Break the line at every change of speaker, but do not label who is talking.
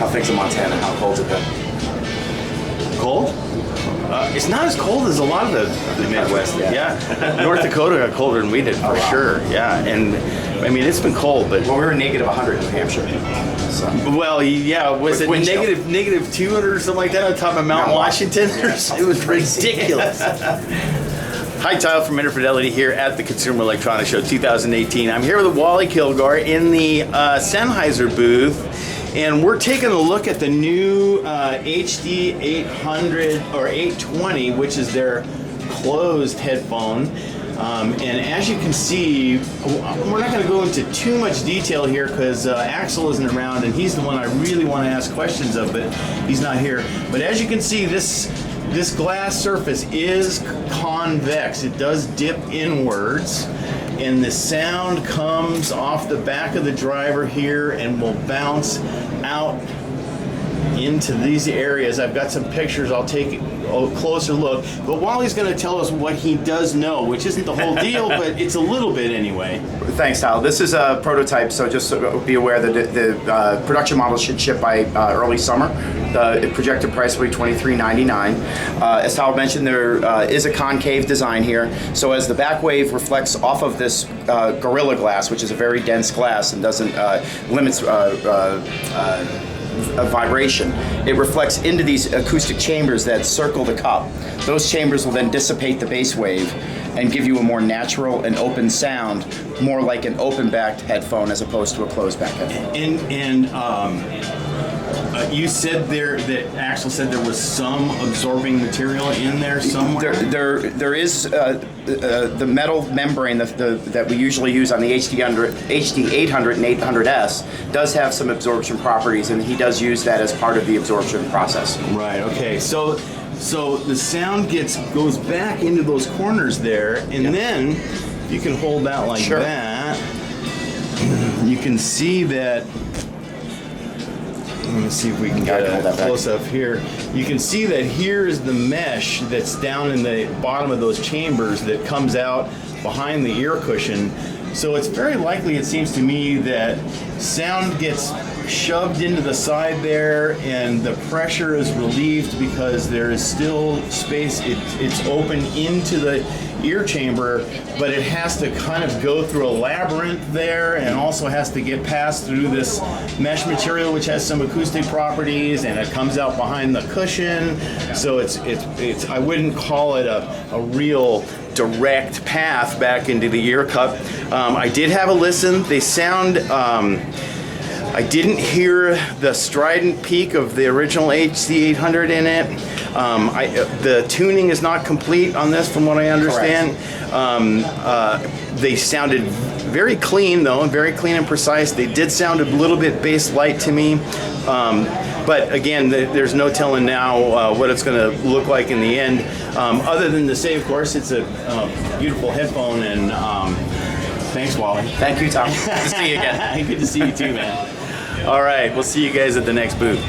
How things in Montana? How cold's it been?
Cold? It's not as cold as a lot of the Midwest. Yeah. North Dakota got colder than we did for sure. Yeah, and I mean it's been cold, but
Well, we were negative 100 in New Hampshire. So.
well, yeah, was
With
it
wind chill.
negative 200 or something like that on top of Mount Washington? It was ridiculous. Hi, Tyler from Interfidelity here at the Consumer Electronics Show 2018. I'm here with Wally Kilgore in the Sennheiser booth. And we're taking a look at the new HD800 or 820, which is their closed headphone. And as you can see, we're not going to go into too much detail here because Axel isn't around, and he's the one I really want to ask questions of, but he's not here. But as you can see, this glass surface is convex. It does dip inwards. And the sound comes off the back of the driver here and will bounce out into these areas. I've got some pictures. I'll take a closer look. But Wally's going to tell us what he does know, which isn't the whole deal, but it's a little bit anyway.
Thanks, Tyler. This is a prototype, so just be aware that the production model should ship by early summer. The projected price will be $23.99. As Tyler mentioned, there is a concave design here, so as the back wave reflects off of this Gorilla Glass, which is a very dense glass and doesn't limits vibration, it reflects into these acoustic chambers that circle the cup. Those chambers will then dissipate the bass wave and give you a more natural and open sound, more like an open-backed headphone as opposed to a closed-back headphone.
You said there that Axel said there was some absorbing material in there somewhere.
There is the metal membrane that we usually use on the HD800 and 800S does have some absorption properties, and he does use that as part of the absorption process.
Right. Okay. So the sound goes back into those corners there, and then you can hold that like that. You can see that. Let me see if we can get a close up here. You can see that here is the mesh that's down in the bottom of those chambers that comes out behind the ear cushion. So it's very likely, it seems to me, that sound gets shoved into the side there and the pressure is relieved because there is still space. It's open into the ear chamber, but it has to kind of go through a labyrinth there and also has to get passed through this mesh material which has some acoustic properties, and it comes out behind the cushion. So it's I wouldn't call it a real direct path back into the ear cup. I did have a listen. They sound I didn't hear the strident peak of the original HD800 in it. The tuning is not complete on this from what I understand. They sounded very clean though, and very clean and precise. They did sound a little bit bass light to me. But again, there's no telling now what it's going to look like in the end. Other than to say, of course, it's a beautiful headphone, and thanks, Wally.
Thank you, Tom. Good to see you again.
Good to see you too, man. All right, we'll see you guys at the next booth.